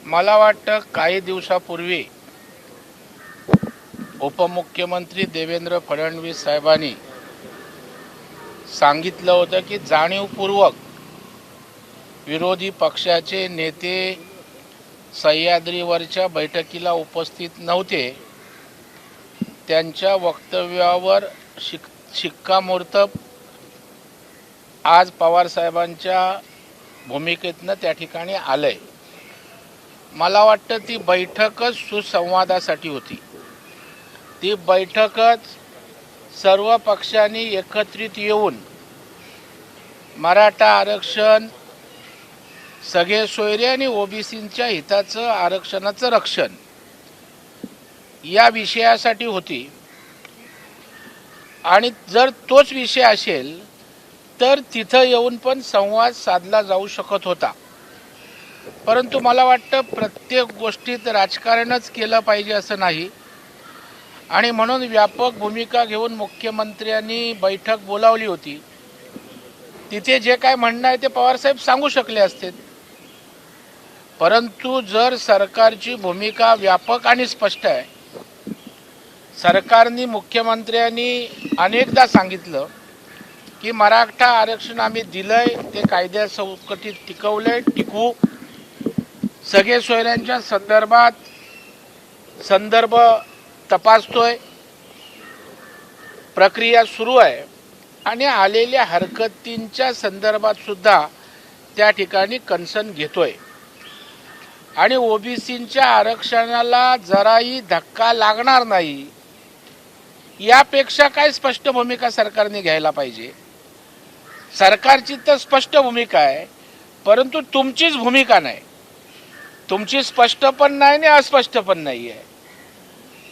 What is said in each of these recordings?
मला वाटतं काही दिवसापूर्वी उपमुख्यमंत्री देवेंद्र फडणवीस साहेबांनी सांगितलं होतं की जाणीवपूर्वक विरोधी पक्षाचे नेते सह्याद्रीवरच्या बैठकीला उपस्थित नव्हते. त्यांच्या वक्तव्यावर शिक्कामोर्तब आज पवारसाहेबांच्या भूमिकेतनं त्या ठिकाणी आलंय. मला वाटतं ती बैठकच सुसंवादासाठी होती. ती बैठकच सर्व पक्षांनी एकत्रित येऊन मराठा आरक्षण, सगळे सोयरे आणि ओबीसींच्या हिताचं आरक्षणाचं रक्षण या विषयासाठी होती. आणि जर तोच विषय असेल तर तिथं येऊन पण संवाद साधला जाऊ शकत होता. परंतु मला वाटतं प्रत्येक गोष्टीत राजकारणच केलं पाहिजे असं नाही. आणि म्हणून व्यापक भूमिका घेऊन मुख्यमंत्र्यांनी बैठक बोलावली होती. तिथे जे काय म्हणणं आहे ते पवारसाहेब सांगू शकले असते. परंतु जर सरकारची भूमिका व्यापक आणि स्पष्ट आहे, सरकारने मुख्यमंत्र्यांनी अनेकदा सांगितलं की मराठा आरक्षण आम्ही दिलंय, ते कायद्या चौकटीत टिकवू, सगळे सोयऱ्यांच्या संदर्भ तपासतोय, प्रक्रिया सुरू आहे आणि आलेल्या हरकतींच्या संदर्भात सुद्धा त्या ठिकाणी कन्सर्न घेतोय. आणि ओबीसींच्या आरक्षणाला जराही धक्का लागणार नाही यापेक्षा काय स्पष्ट भूमिका सरकारने घ्यायला पाहिजे. सरकारची तर स्पष्ट भूमिका आहे, परंतु तुमचीच भूमिका नाही. तुमची स्पष्ट पण नाही आणि अस्पष्ट पण नाही आहे.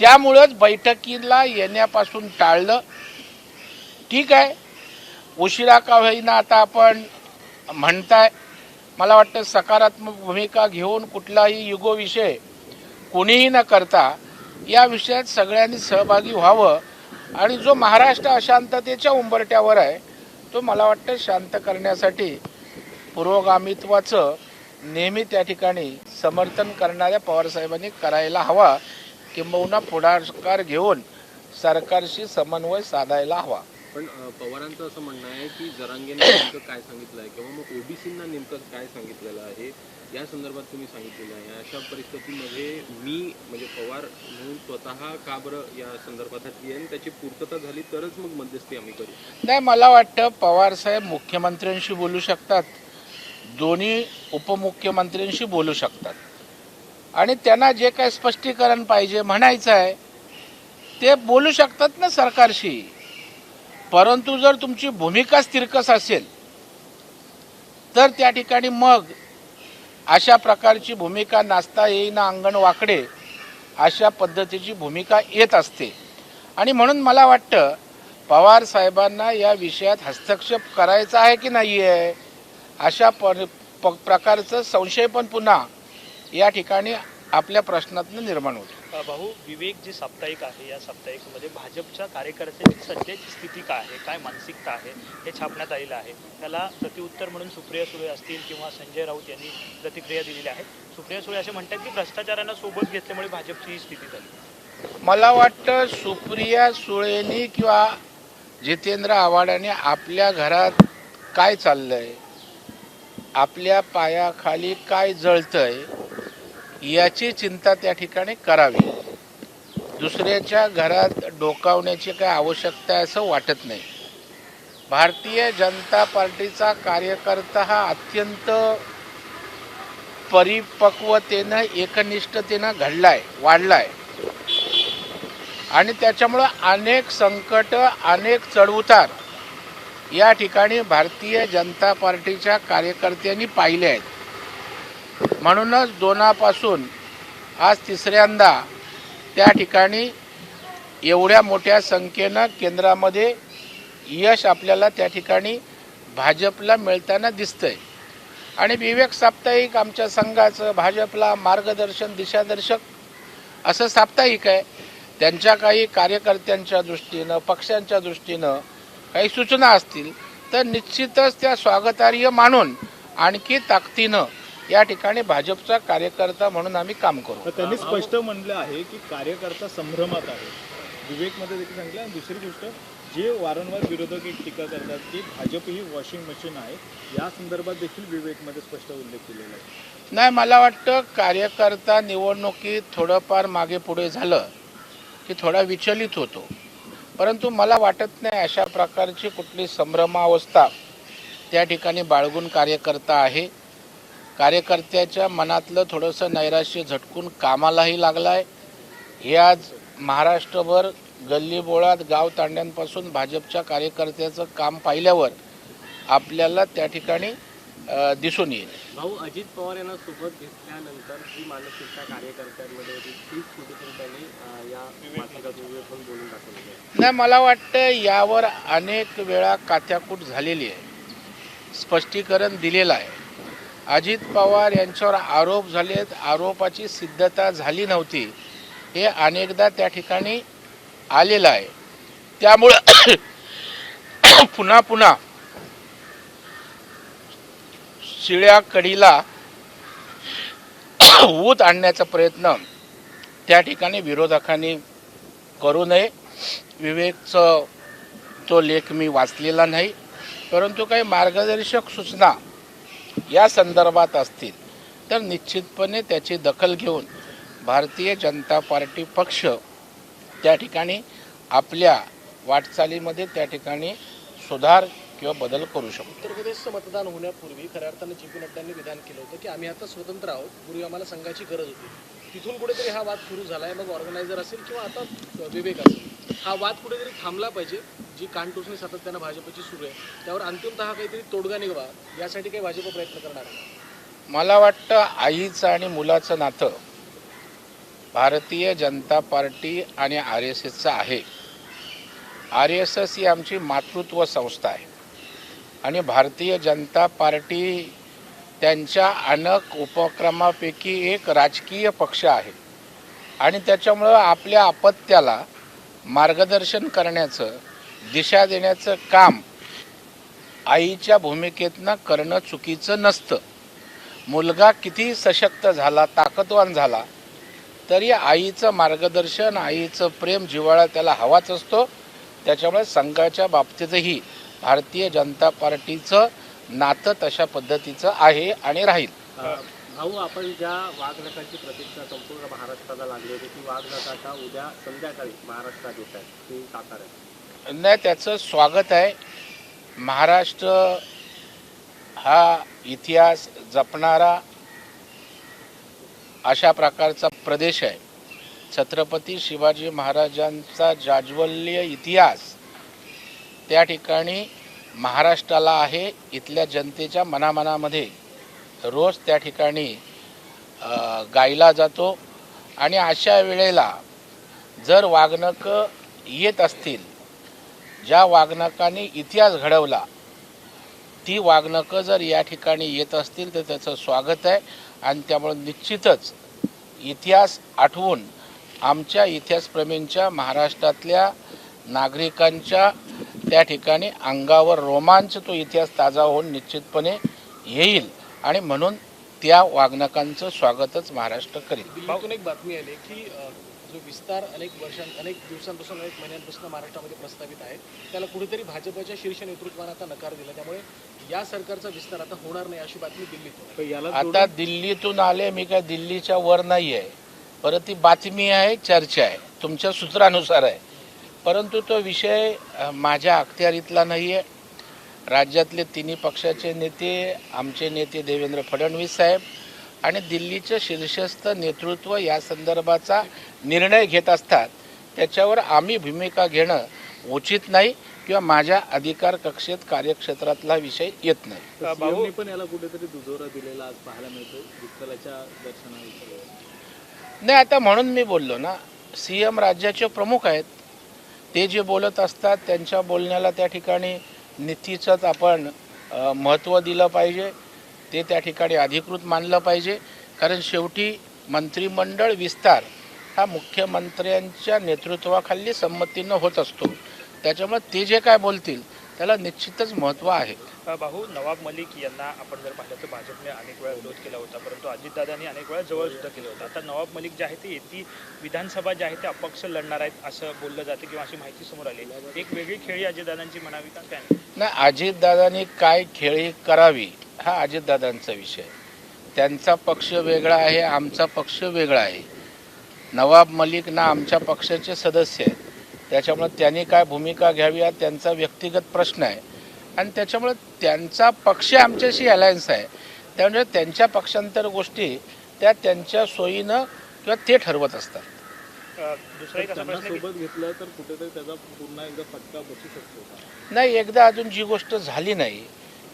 त्यामुळेच बैठकीला येण्यापासून टाळलं. ठीक आहे, उशिरा का होईना आता आपण म्हणताय. मला वाटतं सकारात्मक भूमिका घेऊन कुठलाही युगो विषय कोणीही न करता या विषयात सगळ्यांनी सहभागी व्हावं. आणि जो महाराष्ट्र अशांततेच्या उंबरठ्यावर आहे तो मला वाटतं शांत करण्यासाठी पुरोगामित्वाचं नेहमी त्या ठिकाणी समर्थन करणाऱ्या पवारसाहेबांनी करायला हवा, किंबहुना पुढाकार घेऊन सरकारशी समन्वय साधायला हवा. पण पवारांचं असं म्हणणं आहे की जरांगेंना नेमकं काय सांगितलं आहे किंवा मग ओबीसींना नेमकं काय सांगितलेलं आहे या संदर्भात तुम्ही सांगितलेलं आहे. अशा परिस्थितीमध्ये मी म्हणजे पवार म्हणून स्वतः का बरं या संदर्भात येईल, त्याची पूर्तता झाली तरच मग मध्यस्थी आम्ही करू. नाही, मला वाटतं पवारसाहेब मुख्यमंत्र्यांशी बोलू शकतात, दोन्ही उपमुख्यमंत्र्यांशी बोलू शकतात आणि त्यांना जे काय स्पष्टीकरण पाहिजे म्हणायचं आहे ते बोलू शकतात ना सरकारशी. परंतु जर तुमची भूमिकाच तिरकस असेल तर त्या ठिकाणी मग अशा प्रकारची भूमिका नाचता येईना अंगण वाकडे अशा पद्धतीची भूमिका येत असते. आणि म्हणून मला वाटतं पवार साहेबांना या विषयात हस्तक्षेप करायचा आहे की नाही आहे अशा प्रकारचं संशय पण पुन्हा या ठिकाणी आपल्या प्रश्नातून निर्माण होतो. भाऊ, विवेक जे साप्ताहिक आहे या साप्ताहिकमध्ये भाजपच्या कार्यकर्त्यांची सध्याची स्थिती काय आहे, काय मानसिकता आहे हे छापण्यात आलेलं आहे. त्याला प्रत्युत्तर म्हणून सुप्रिया सुळे असतील किंवा संजय राऊत यांनी प्रतिक्रिया दिलेली आहे. सुप्रिया सुळे असे म्हणतात की भ्रष्टाचारांना सोबत घेतल्यामुळे भाजपची ही स्थिती झाली. मला वाटतं सुप्रिया सुळेंनी किंवा जितेंद्र आव्हाडांनी आपल्या घरात काय चाललंय, आपल्या पायाखाली काय जळतंय याची चिंता त्या ठिकाणी करावी. दुसऱ्याच्या घरात डोकावण्याची काय आवश्यकता आहे असं वाटत नाही. भारतीय जनता पार्टीचा कार्यकर्ता हा अत्यंत परिपक्वतेनं एकनिष्ठतेनं घडलाय, वाढलाय आणि त्याच्यामुळं अनेक संकट, अनेक चढउतार या ठिकाणी भारतीय जनता पार्टीच्या कार्यकर्त्यांनी पाहिले आहेत. म्हणूनच दोनापासून आज तिसऱ्यांदा त्या ठिकाणी एवढ्या मोठ्या संख्येनं केंद्रामध्ये यश आपल्याला त्या ठिकाणी भाजपला मिळताना दिसतंय. आणि विवेक साप्ताहिक आमच्या संघाचं भाजपला मार्गदर्शन, दिशादर्शक असं साप्ताहिक आहे. त्यांच्या काही कार्यकर्त्यांच्या दृष्टीनं, पक्षांच्या दृष्टीनं काही सूचना असतील तर निश्चितच त्या स्वागतार्ह मानून आणखी ताकदीनं या ठिकाणी भाजपचा कार्यकर्ता म्हणून आम्ही काम करू. तर त्यांनी स्पष्ट म्हणलं आहे की कार्यकर्ता संभ्रमात आहे. विवेकमध्ये देखील सांगितलं. आणि दुसरी गोष्ट, जे वारंवार विरोधक एक टीका करतात की भाजप ही वॉशिंग मशीन आहे, या संदर्भात देखील विवेकमध्ये स्पष्ट उल्लेख केलेला आहे. नाही, मला वाटतं कार्यकर्ता निवडणुकीत थोडंफार मागे पुढे झालं की थोडा विचलित होतो, परंतु मला वाटत नाही अशा प्रकारची कुठली संभ्रमावस्था त्या ठिकाणी बाळगून कार्यकर्ता आहे. कार्यकर्त्याच्या मनातलं थोडंसं नैराश्य झटकून कामालाही लागलं आहे. हे आज महाराष्ट्रभर गल्लीबोळात गाव तांड्यांपासून भाजपच्या कार्यकर्त्याचं काम पाहिल्यावर आपल्याला त्या ठिकाणी दिसून येईल. भाऊ, अजित पवार यांना सोबत घेतल्यानंतर जी मानसिकता कार्यकर्त्यांमध्ये होती तीच कुठेतरी त्यांनी या मासिकातून बोलून दाखवली आहे. नाही, मला वाटतं यावर अनेक वेळा कात्याकूट झालेली आहे, स्पष्टीकरण दिलेलं आहे. अजित पवार यांच्यावर आरोप झालेत, आरोपाची सिद्धता झाली नव्हती हे अनेकदा त्या ठिकाणी आलेलं आहे. त्यामुळं पुन्हा पुन्हा शिळ्या कडीला ऊत आणण्याचा प्रयत्न त्या ठिकाणी विरोधकांनी करू नये. विवेकचं तो लेख मी वाचलेला नाही, परंतु काही मार्गदर्शक सूचना या संदर्भात असतील तर निश्चितपणे त्याची दखल घेऊन भारतीय जनता पार्टी पक्ष त्या ठिकाणी आपल्या वाटचालीमध्ये त्या ठिकाणी सुधार किंवा बदल करू शकतो. उत्तर प्रदेशचं मतदान होण्यापूर्वी खऱ्या अर्थानं जे.पी. नड्डांनी विधान केलं होतं की आम्ही आता स्वतंत्र आहोत, पूर्वी आम्हाला संघाची गरज होती. तिथून कुठेतरी हा वाद सुरू झाला आहे. मग ऑर्गनायझर असेल किंवा आता विवेक असेल, हा वाद कुठेतरी थांबला पाहिजे. जी कानटोचणी सातत्यानं भाजपची सुरू आहे त्यावर अंतिमतः काहीतरी तोडगा निघावा, यासाठी काही भाजप प्रयत्न करणार आहे. मला वाटतं आईचं आणि मुलाचं नातं भारतीय जनता पार्टी आणि RSSचं आहे. RSS ही आमची मातृत्व संस्था आहे आणि भारतीय जनता पार्टी त्यांच्या अनेक उपक्रमापैकी एक राजकीय पक्ष आहे आणि त्याच्यामुळं आपल्या अपत्याला मार्गदर्शन करण्याचं, दिशा देण्याचं काम आईच्या भूमिकेतनं करणं चुकीचं नसतं. मुलगा किती सशक्त झाला, ताकदवान झाला तरी आईचं मार्गदर्शन, आईचं प्रेम, जिव्हाळा त्याला हवाच असतो. त्याच्यामुळे संघाच्या बाबतीतही भारतीय जनता पार्टीचं नातं तशा पद्धतीचं आहे आणि राहील. भाऊ, आपण ज्या वाघनखाची प्रतीक्षा संपूर्ण महाराष्ट्राला लागली होती ती वाघनख आता उद्या संध्याकाळी महाराष्ट्रात येत आहे, ती साताऱ्यात. नाही, त्याचं स्वागत आहे. महाराष्ट्र हा इतिहास जपणारा अशा प्रकारचा प्रदेश आहे. छत्रपती शिवाजी महाराजांचा जाज्वल्य इतिहास त्या ठिकाणी महाराष्ट्राला आहे. इथल्या जनतेच्या मनामनामध्ये रोज त्या ठिकाणी गायला जातो आणि अशा वेळेला जर वाघनख येत असतील, ज्या वाघनखांनी इतिहास घडवला ती वाघनखं जर या ठिकाणी येत असतील तर त्याचं स्वागत आहे. आणि त्यामुळे निश्चितच इतिहास आठवून आमच्या इतिहासप्रेमींच्या, महाराष्ट्रातल्या नागरिकांच्या त्या ठिकाणी अंगावर रोमांच तो इतिहास ताजा होऊन निश्चितपणे येईल आणि म्हणून त्या वाघनखांचं स्वागतच महाराष्ट्र करेल. दिल्लीतून एक बातमी आली की जो विस्तार अनेक दिवसांपासून, अनेक महिन्यांपासून महाराष्ट्रामध्ये प्रस्तावित आहे त्याला कुठेतरी भाजपच्या शीर्ष नेतृत्वाने आता नकार दिला. त्यामुळे या सरकारचा विस्तार आता होणार नाही अशी बातमी दिल्लीतून. आता दिल्लीतून आले, मी काय दिल्लीच्या वर नाही आहे, परत ती बातमी आहे, चर्चा आहे, तुमच्या सूत्रानुसार आहे, परंतु तो विषय माझ्या अखत्यारीतला नाही आहे. राज्यातले तिन्ही पक्षाचे नेते, आमचे नेते देवेंद्र फडणवीस साहेब आणि दिल्लीचं शीर्षस्थ नेतृत्व या संदर्भाचा निर्णय घेत असतात. त्याच्यावर आम्ही भूमिका घेणं उचित नाही किंवा माझ्या अधिकार कक्षेत, कार्यक्षेत्रातला विषय येत नाही. सीएमने पण याला कुठेतरी दुजोरा दिलेला आज पाहायला मिळतो विठ्ठलाच्या दर्शनाविषयी. नाही, आता म्हणून मी बोललो ना, CM राज्याचे प्रमुख आहेत. ते जे बोलत असतात त्यांच्या बोलण्याला त्या ठिकाणी नीतीचंच आपण महत्त्व दिलं पाहिजे. ते त्या ठिकाणी अधिकृत मानलं पाहिजे. कारण शेवटी मंत्रिमंडळ विस्तार हा मुख्यमंत्र्यांच्या नेतृत्वाखाली संमतीनं होत असतो. त्याच्यामुळे ते जे काय बोलतील त्याला निश्चितच महत्त्व आहे. भाऊ, नवाब मलिक यांना आपण जर पाहिलं तर भाजपने अनेक वेळा विरोध केला होता, परंतु अजितदादांनी अनेक वेळा जवळ सुद्धा केलं होतं. आता नवाब मलिक जे आहे ते येती विधानसभा जे आहे ते अपक्ष लढणार आहेत असं बोललं जाते किंवा अशी माहिती समोर आली. एक वेगळी खेळी अजितदादांची म्हणावी का काय? नाही, अजितदादांनी काय खेळी करावी हा अजितदादांचा विषय. त्यांचा पक्ष वेगळा आहे, आमचा पक्ष वेगळा आहे. नवाब मलिक ना आमच्या पक्षाचे सदस्य आहेत, त्याच्यामुळे त्यांनी काय भूमिका घ्यावी हा त्यांचा व्यक्तिगत प्रश्न आहे. आणि त्याच्यामुळे त्यांचा पक्ष आमच्याशी अलायन्स आहे, त्यामुळे त्यांच्या पक्षांतर गोष्टी त्या त्यांच्या सोयीनं किंवा ते ठरवत असतात. दुसरा एक असा त्यांना प्रश्न की सोबत घेतलं तर कुठेतरी त्याचा पुन्हा एकदा फटका बसू शकतो का? नाही, एकदा अजून जी गोष्ट झाली नाही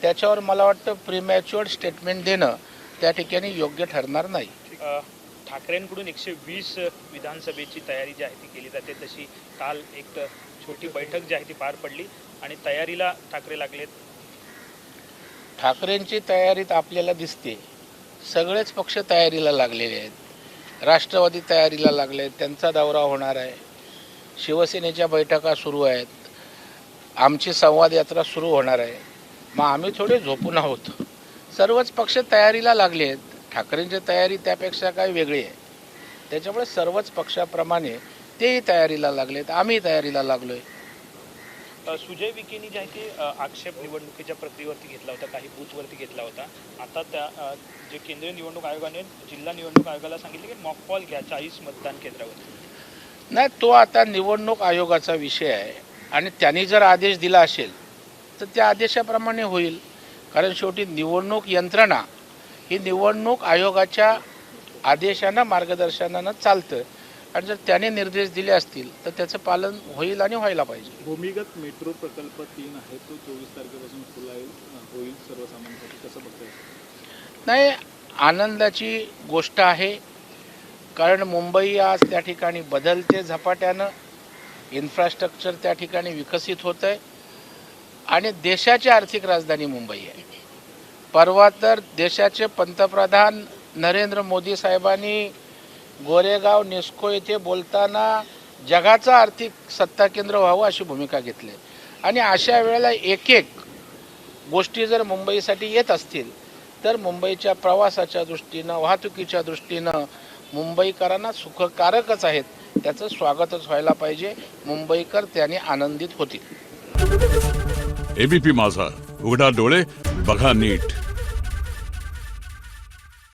त्याच्यावर मला वाटतं प्रीमॅच्युअर स्टेटमेंट देणं त्या ठिकाणी योग्य ठरणार नाही. ठाकरेंकडून 120 विधानसभेची तयारी जी आहे ती केली जाते, तशी काल एक छोटी बैठक जी आहे ती पार पडली आणि तयारीला ठाकरे लागलेत. ठाकरेंची तयारीत आपल्याला दिसते, सगळेच पक्ष तयारीला लागलेले आहेत. राष्ट्रवादी तयारीला लागले, त्यांचा दौरा होणार आहे. शिवसेनेच्या बैठका सुरू आहेत, आमची संवाद यात्रा सुरू होणार आहे. मग आम्ही थोडे झोपून आहोत. सर्वच पक्ष तयारीला लागले आहेत. ठाकरेंची तयारी त्यापेक्षा काही वेगळी आहे. त्याच्यामुळे सर्वच पक्षाप्रमाणे तेही तयारीला लागलेत, आम्ही तयारीला लागलोय. सुजय विखेंनी जे आहे ते आक्षेप निवडणुकीच्या प्रक्रियेवरती घेतला होता, काही बूथवरती घेतला होता. आता त्या जे केंद्रीय निवडणूक आयोगाने जिल्हा निवडणूक आयोगाला सांगितले की मॉक पॉल घ्या 40 मतदान केंद्रावरती. नाही, तो आता निवडणूक आयोगाचा विषय आहे आणि त्यांनी जर आदेश दिला असेल तर त्या आदेशाप्रमाणे होईल. कारण शेवटी निवडणूक यंत्रणा ही निवडणूक आयोगाच्या आदेशानं मार्गदर्शनानं चालतं आणि जर त्याने निर्देश दिले असतील तर त्याचं पालन होईल आणि व्हायला पाहिजे. भूमिगत मेट्रो प्रकल्प 3 आहे, तो 24 तारखेपासून खुला होईल सर्वसामान्यांसाठी, कसं बघताय? नाही, आनंदाची गोष्ट आहे. कारण मुंबई आज त्या ठिकाणी बदलते झपाट्यानं, इन्फ्रास्ट्रक्चर त्या ठिकाणी विकसित होतं आहे आणि देशाची आर्थिक राजधानी मुंबई आहे. परवा तर देशाचे पंतप्रधान नरेंद्र मोदी साहेबांनी गोरेगाव नेस्को येथे बोलताना जगाचं आर्थिक सत्ता केंद्र व्हावं अशी भूमिका घेतली. आणि अशा वेळेला एक एक गोष्टी जर मुंबईसाठी येत असतील तर मुंबईच्या प्रवासाच्या दृष्टीनं, वाहतुकीच्या दृष्टीनं मुंबईकरांना सुखकारकच आहेत. त्याचं स्वागतच व्हायला पाहिजे. मुंबईकर त्याने आनंदित होतील. एबीपी माझा, उघडा डोळे बघा नीट.